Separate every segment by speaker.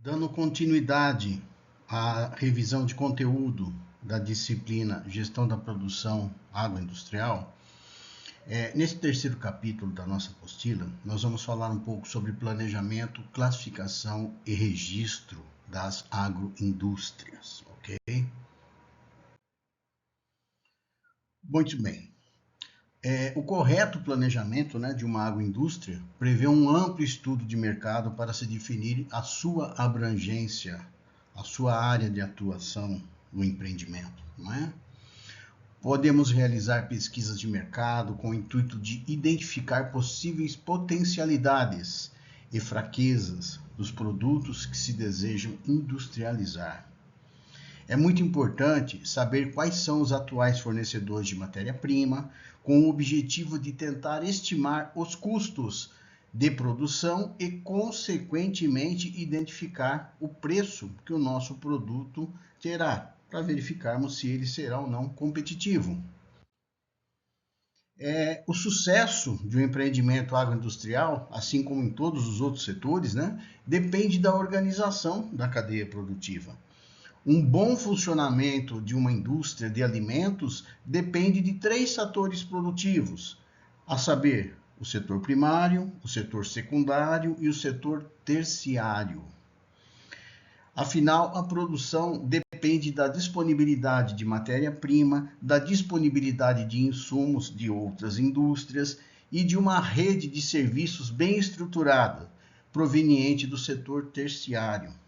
Speaker 1: Dando continuidade à revisão de conteúdo da disciplina Gestão da Produção Agroindustrial, nesse terceiro capítulo da nossa apostila, nós vamos falar um pouco sobre planejamento, classificação e registro das agroindústrias, ok? Muito bem. O correto planejamento de uma agroindústria prevê um amplo estudo de mercado para se definir a sua abrangência, a sua área de atuação no empreendimento, não é? Podemos realizar pesquisas de mercado com o intuito de identificar possíveis potencialidades e fraquezas dos produtos que se desejam industrializar. É muito importante saber quais são os atuais fornecedores de matéria-prima, com o objetivo de tentar estimar os custos de produção e, consequentemente, identificar o preço que o nosso produto terá, para verificarmos se ele será ou não competitivo. O sucesso de um empreendimento agroindustrial, assim como em todos os outros setores, depende da organização da cadeia produtiva. Um bom funcionamento de uma indústria de alimentos depende de 3 fatores produtivos, a saber, o setor primário, o setor secundário e o setor terciário. Afinal, a produção depende da disponibilidade de matéria-prima, da disponibilidade de insumos de outras indústrias e de uma rede de serviços bem estruturada, proveniente do setor terciário.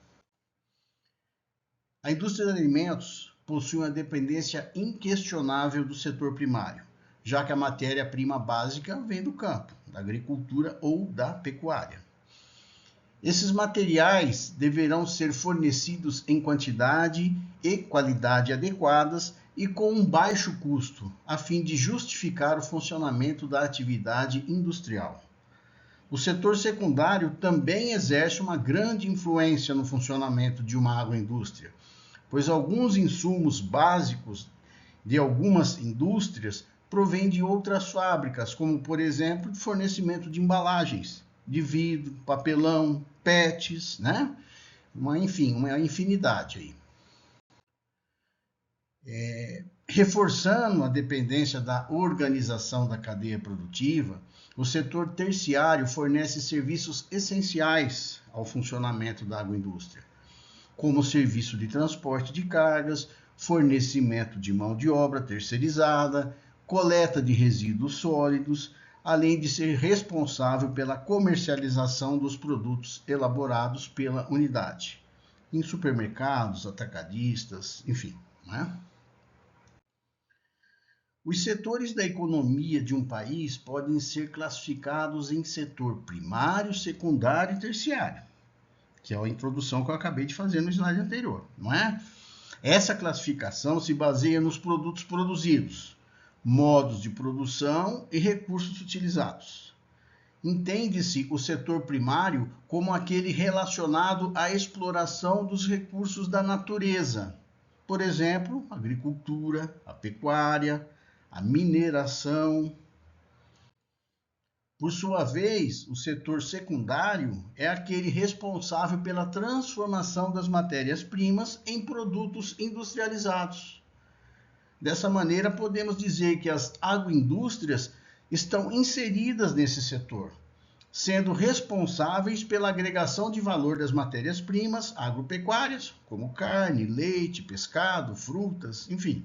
Speaker 1: A indústria de alimentos possui uma dependência inquestionável do setor primário, já que a matéria-prima básica vem do campo, da agricultura ou da pecuária. Esses materiais deverão ser fornecidos em quantidade e qualidade adequadas e com um baixo custo, a fim de justificar o funcionamento da atividade industrial. O setor secundário também exerce uma grande influência no funcionamento de uma agroindústria, pois alguns insumos básicos de algumas indústrias provêm de outras fábricas, como, por exemplo, o fornecimento de embalagens, de vidro, papelão, PETs, uma infinidade aí. Reforçando a dependência da organização da cadeia produtiva, o setor terciário fornece serviços essenciais ao funcionamento da agroindústria, como serviço de transporte de cargas, fornecimento de mão de obra terceirizada, coleta de resíduos sólidos, além de ser responsável pela comercialização dos produtos elaborados pela unidade, em supermercados, atacadistas, enfim. Os setores da economia de um país podem ser classificados em setor primário, secundário e terciário, que é a introdução que eu acabei de fazer no slide anterior, não é? Essa classificação se baseia nos produtos produzidos, modos de produção e recursos utilizados. Entende-se o setor primário como aquele relacionado à exploração dos recursos da natureza, por exemplo, a agricultura, a pecuária, a mineração. Por sua vez, o setor secundário é aquele responsável pela transformação das matérias-primas em produtos industrializados. Dessa maneira, podemos dizer que as agroindústrias estão inseridas nesse setor, sendo responsáveis pela agregação de valor das matérias-primas agropecuárias, como carne, leite, pescado, frutas, enfim.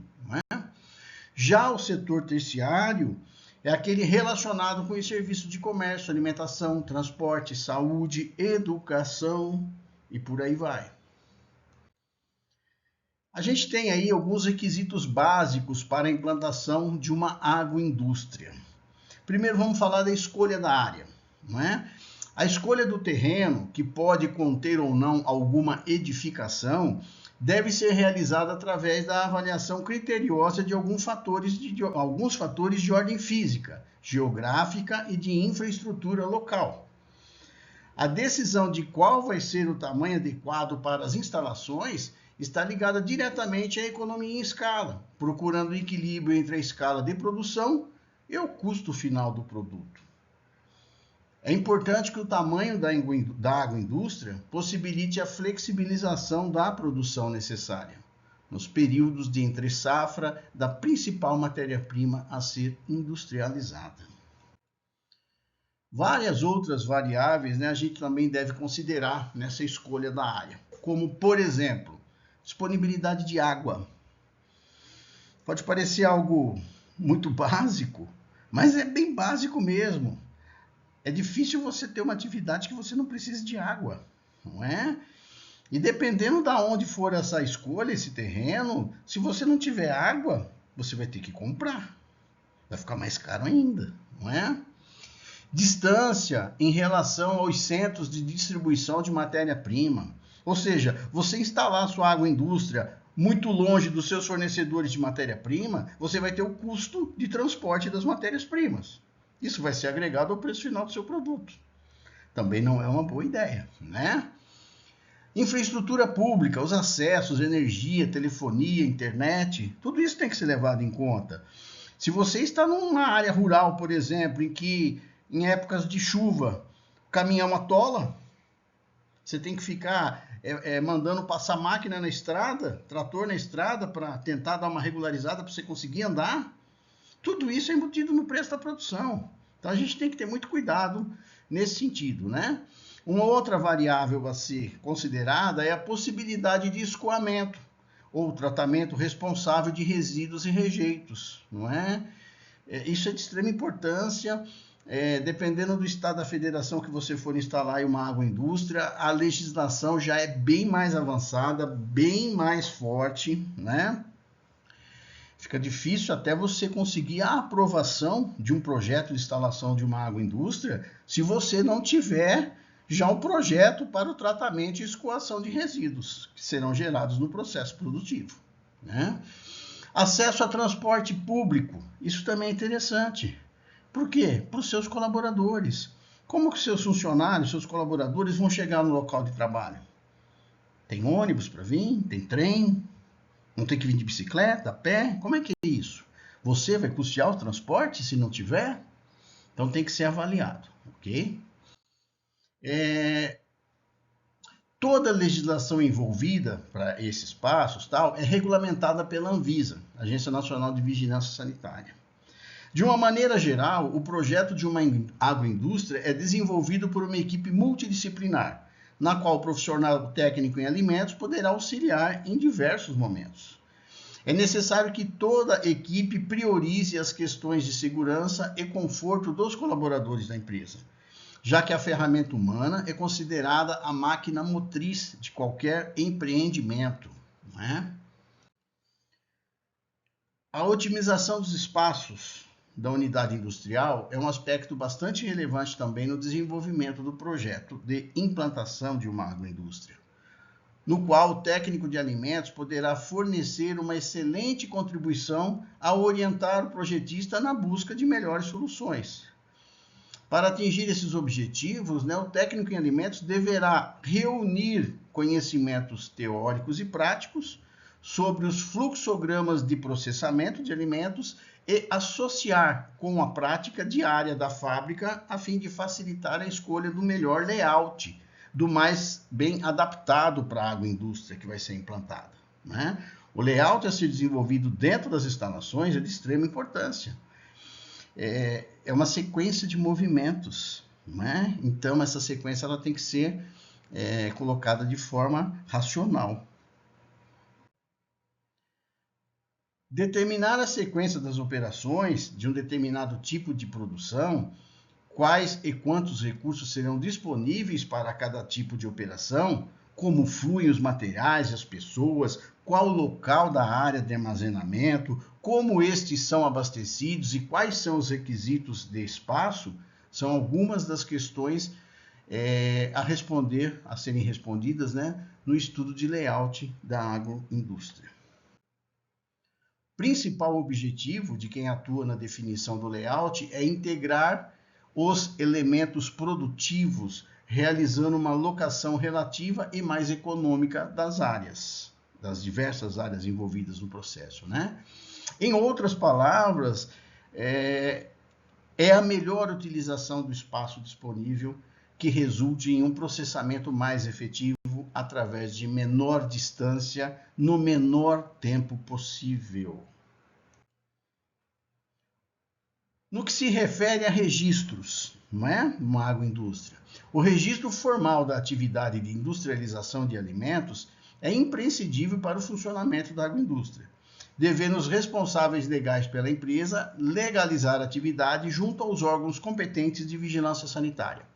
Speaker 1: Já o setor terciário é aquele relacionado com os serviços de comércio, alimentação, transporte, saúde, educação e por aí vai. A gente tem aí alguns requisitos básicos para a implantação de uma agroindústria. Primeiro vamos falar da escolha da área, não é? A escolha do terreno, que pode conter ou não alguma edificação, deve ser realizada através da avaliação criteriosa de alguns fatores de ordem física, geográfica e de infraestrutura local. A decisão de qual vai ser o tamanho adequado para as instalações está ligada diretamente à economia em escala, procurando o equilíbrio entre a escala de produção e o custo final do produto. É importante que o tamanho da agroindústria possibilite a flexibilização da produção necessária nos períodos de entre-safra da principal matéria-prima a ser industrializada. Várias outras variáveis, né, a gente também deve considerar nessa escolha da área, como, por exemplo, disponibilidade de água. Pode parecer algo muito básico, mas é bem básico mesmo. É difícil você ter uma atividade que você não precise de água, não é? E dependendo de onde for essa escolha, esse terreno, se você não tiver água, você vai ter que comprar. Vai ficar mais caro ainda, não é? Distância em relação aos centros de distribuição de matéria-prima. Ou seja, você instalar a sua agroindústria muito longe dos seus fornecedores de matéria-prima, você vai ter o custo de transporte das matérias-primas. Isso vai ser agregado ao preço final do seu produto. Também não é uma boa ideia, né? Infraestrutura pública, os acessos, energia, telefonia, internet, tudo isso tem que ser levado em conta. Se você está numa área rural, por exemplo, em que em épocas de chuva o caminhão atola, você tem que ficar mandando passar máquina na estrada, trator na estrada, para tentar dar uma regularizada para você conseguir andar. Tudo isso é embutido no preço da produção. Então a gente tem que ter muito cuidado nesse sentido, né? Uma outra variável a ser considerada é a possibilidade de escoamento ou tratamento responsável de resíduos e rejeitos, não é? Isso é de extrema importância. Dependendo do estado da federação que você for instalar em uma agroindústria, a legislação já é bem mais avançada, bem mais forte, né? Fica difícil até você conseguir a aprovação de um projeto de instalação de uma agroindústria se você não tiver já um projeto para o tratamento e escoação de resíduos que serão gerados no processo produtivo, né? Acesso a transporte público, isso também é interessante. Por quê? Para os seus colaboradores. Como que seus funcionários, seus colaboradores vão chegar no local de trabalho? Tem ônibus para vir? Tem trem? Não tem que vir de bicicleta, a pé? Como é que é isso? Você vai custear o transporte se não tiver? Então tem que ser avaliado, ok? Toda a legislação envolvida para esses passos tal, é regulamentada pela Anvisa, Agência Nacional de Vigilância Sanitária. De uma maneira geral, o projeto de uma agroindústria é desenvolvido por uma equipe multidisciplinar, na qual o profissional técnico em alimentos poderá auxiliar em diversos momentos. É necessário que toda equipe priorize as questões de segurança e conforto dos colaboradores da empresa, já que a ferramenta humana é considerada a máquina motriz de qualquer empreendimento, não é? A otimização dos espaços da unidade industrial é um aspecto bastante relevante também no desenvolvimento do projeto de implantação de uma agroindústria, no qual o técnico de alimentos poderá fornecer uma excelente contribuição ao orientar o projetista na busca de melhores soluções. Para atingir esses objetivos, o técnico em alimentos deverá reunir conhecimentos teóricos e práticos sobre os fluxogramas de processamento de alimentos e associar com a prática diária da fábrica a fim de facilitar a escolha do melhor layout, do mais bem adaptado para a agroindústria que vai ser implantada, né? O layout a ser desenvolvido dentro das instalações é de extrema importância. É uma sequência de movimentos, né? Então essa sequência ela tem que ser colocada de forma racional. Determinar a sequência das operações de um determinado tipo de produção, quais e quantos recursos serão disponíveis para cada tipo de operação, como fluem os materiais e as pessoas, qual o local da área de armazenamento, como estes são abastecidos e quais são os requisitos de espaço, são algumas das questões a serem respondidas, né, no estudo de layout da agroindústria. O principal objetivo de quem atua na definição do layout é integrar os elementos produtivos, realizando uma alocação relativa e mais econômica das áreas, das diversas áreas envolvidas no processo, né? Em outras palavras, é a melhor utilização do espaço disponível que resulte em um processamento mais efetivo através de menor distância no menor tempo possível. No que se refere a registros, não é? Uma agroindústria. O registro formal da atividade de industrialização de alimentos é imprescindível para o funcionamento da agroindústria, devendo os responsáveis legais pela empresa legalizar a atividade junto aos órgãos competentes de vigilância sanitária.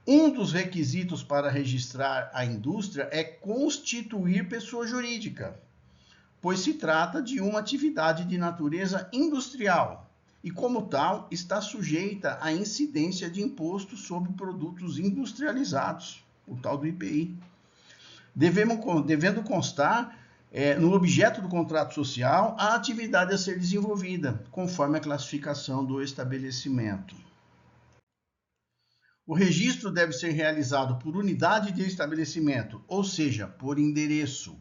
Speaker 1: Um dos requisitos para registrar a indústria é constituir pessoa jurídica, pois se trata de uma atividade de natureza industrial e, como tal, está sujeita à incidência de imposto sobre produtos industrializados, o tal do IPI. Devendo constar no objeto do contrato social a atividade a ser desenvolvida, conforme a classificação do estabelecimento. O registro deve ser realizado por unidade de estabelecimento, ou seja, por endereço,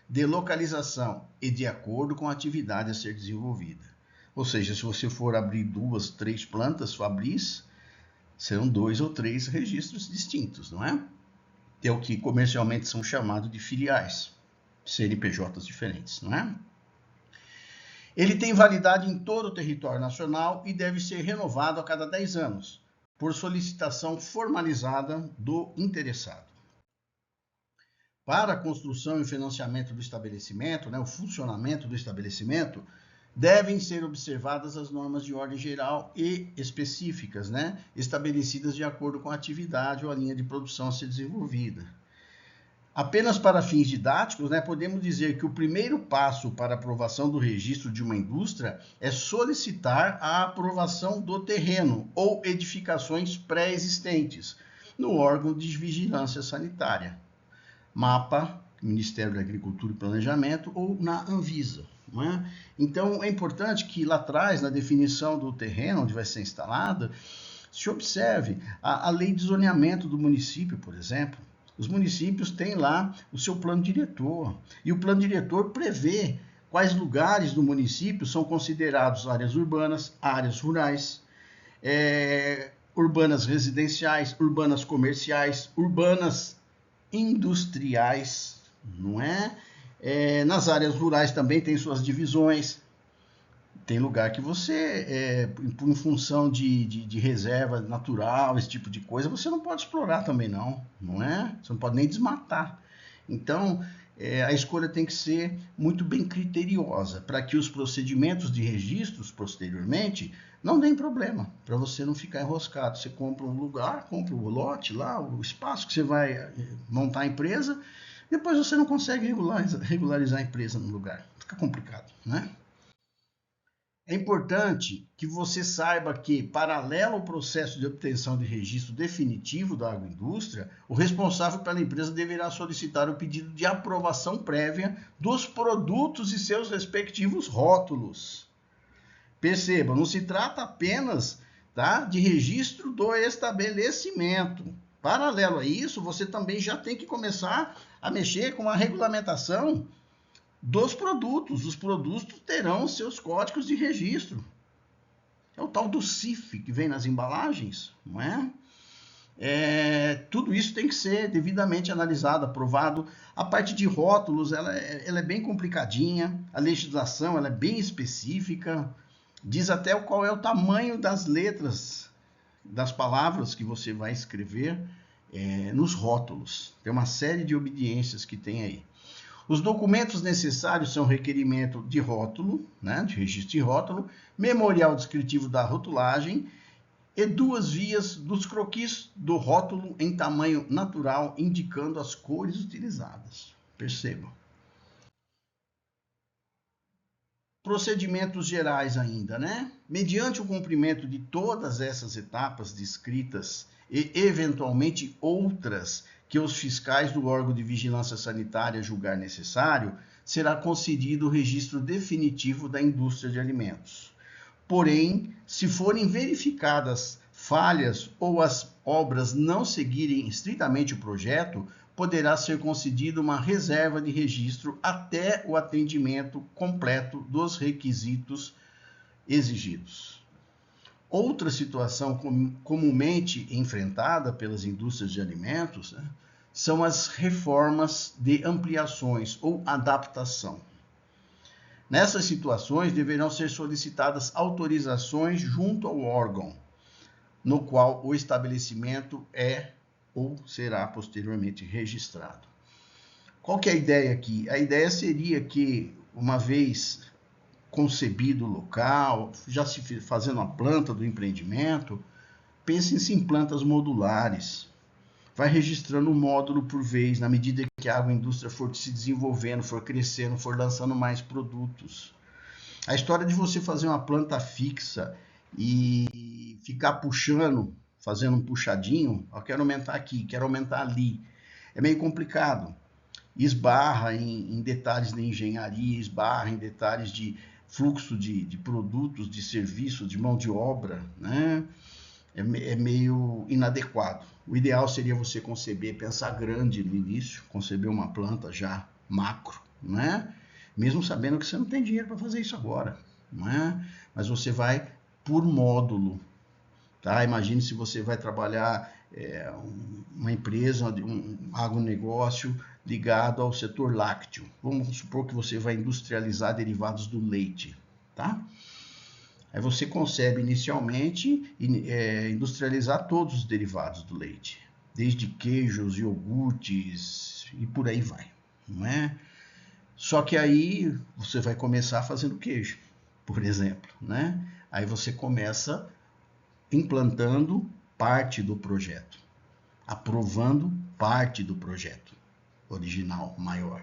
Speaker 1: de localização e de acordo com a atividade a ser desenvolvida. Ou seja, se você for abrir 2, 3 plantas fabris, serão 2 ou 3 registros distintos, não é? É o que comercialmente são chamados de filiais, CNPJs diferentes, não é? Ele tem validade em todo o território nacional e deve ser renovado a cada 10 anos, por solicitação formalizada do interessado. Para a construção e financiamento do estabelecimento, o funcionamento do estabelecimento, devem ser observadas as normas de ordem geral e específicas, estabelecidas de acordo com a atividade ou a linha de produção a ser desenvolvida. Apenas para fins didáticos, podemos dizer que o primeiro passo para a aprovação do registro de uma indústria é solicitar a aprovação do terreno ou edificações pré-existentes no órgão de vigilância sanitária, MAPA, Ministério da Agricultura e Planejamento, ou na Anvisa. Não é? Então, é importante que lá atrás, na definição do terreno onde vai ser instalada, se observe a lei de zoneamento do município, por exemplo. Os municípios têm lá o seu plano diretor, e o plano diretor prevê quais lugares do município são considerados áreas urbanas, áreas rurais, urbanas residenciais, urbanas comerciais, urbanas industriais, não é? Nas áreas rurais também tem suas divisões. Tem lugar que você, em função de reserva natural, esse tipo de coisa, você não pode explorar também não é? Você não pode nem desmatar. Então, a escolha tem que ser muito bem criteriosa, para que os procedimentos de registros, posteriormente, não deem problema, para você não ficar enroscado. Você compra um lugar, compra o lote lá, o espaço que você vai montar a empresa, depois você não consegue regularizar a empresa no lugar. Fica complicado, né? É importante que você saiba que, paralelo ao processo de obtenção de registro definitivo da agroindústria, o responsável pela empresa deverá solicitar o pedido de aprovação prévia dos produtos e seus respectivos rótulos. Perceba, não se trata apenas de registro do estabelecimento. Paralelo a isso, você também já tem que começar a mexer com a regulamentação dos produtos. Os produtos terão seus códigos de registro. É o tal do CIF que vem nas embalagens, não é? Tudo isso tem que ser devidamente analisado, aprovado. A parte de rótulos, ela é bem complicadinha, a legislação ela é bem específica, diz até qual é o tamanho das letras das palavras que você vai escrever nos rótulos. Tem uma série de obediências que tem aí. Os documentos necessários são requerimento de rótulo, de registro de rótulo, memorial descritivo da rotulagem e 2 vias dos croquis do rótulo em tamanho natural, indicando as cores utilizadas. Percebam. Procedimentos gerais ainda, Mediante o cumprimento de todas essas etapas descritas e, eventualmente, outras que os fiscais do órgão de vigilância sanitária julgar necessário, será concedido o registro definitivo da indústria de alimentos. Porém, se forem verificadas falhas ou as obras não seguirem estritamente o projeto, poderá ser concedida uma reserva de registro até o atendimento completo dos requisitos exigidos. Outra situação comumente enfrentada pelas indústrias de alimentos, né, são as reformas de ampliações ou adaptação. Nessas situações, deverão ser solicitadas autorizações junto ao órgão no qual o estabelecimento é ou será posteriormente registrado. Qual que é a ideia aqui? A ideia seria que, uma vez concebido o local, já se fazendo a planta do empreendimento, pense-se em plantas modulares. Vai registrando um módulo por vez, na medida que a agroindústria for se desenvolvendo, for crescendo, for lançando mais produtos. A história de você fazer uma planta fixa e ficar puxando, fazendo um puxadinho, eu quero aumentar aqui, quero aumentar ali, é meio complicado. Esbarra em detalhes de engenharia, esbarra em detalhes de fluxo de produtos, de serviços, de mão de obra, né? É meio inadequado. O ideal seria você conceber, pensar grande no início, conceber uma planta já macro, né? Mesmo sabendo que você não tem dinheiro para fazer isso agora, né? Mas você vai por módulo, tá? Imagine se você vai trabalhar uma empresa, um agronegócio ligado ao setor lácteo. Vamos supor que você vai industrializar derivados do leite, tá? Aí você concebe inicialmente industrializar todos os derivados do leite, desde queijos, iogurtes e por aí vai, não é? Só que aí você vai começar fazendo queijo, por exemplo, né? Aí você começa implantando parte do projeto, aprovando parte do projeto original, maior.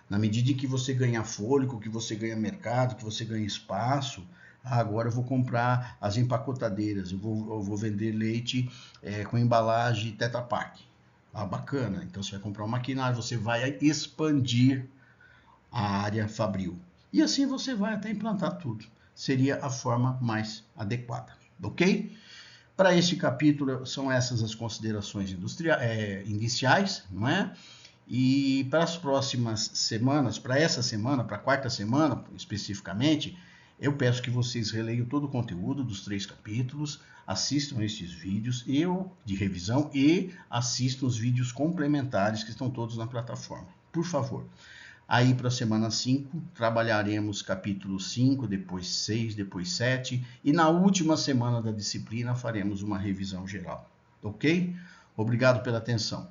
Speaker 1: Na medida em que você ganha fôlego, que você ganha mercado, que você ganha espaço, agora eu vou comprar as empacotadeiras, eu vou vender leite com embalagem Tetra Pak. Ah, bacana, então você vai comprar um maquinário, você vai expandir a área fabril. E assim você vai até implantar tudo. Seria a forma mais adequada, ok? Para este capítulo, são essas as considerações iniciais, não é? E para as próximas semanas, para essa semana, para a quarta semana especificamente, eu peço que vocês releiam todo o conteúdo dos 3 capítulos, assistam estes vídeos de revisão e assistam os vídeos complementares que estão todos na plataforma, por favor. Aí para a semana 5, trabalharemos capítulo 5, depois 6, depois 7, e na última semana da disciplina faremos uma revisão geral, ok? Obrigado pela atenção.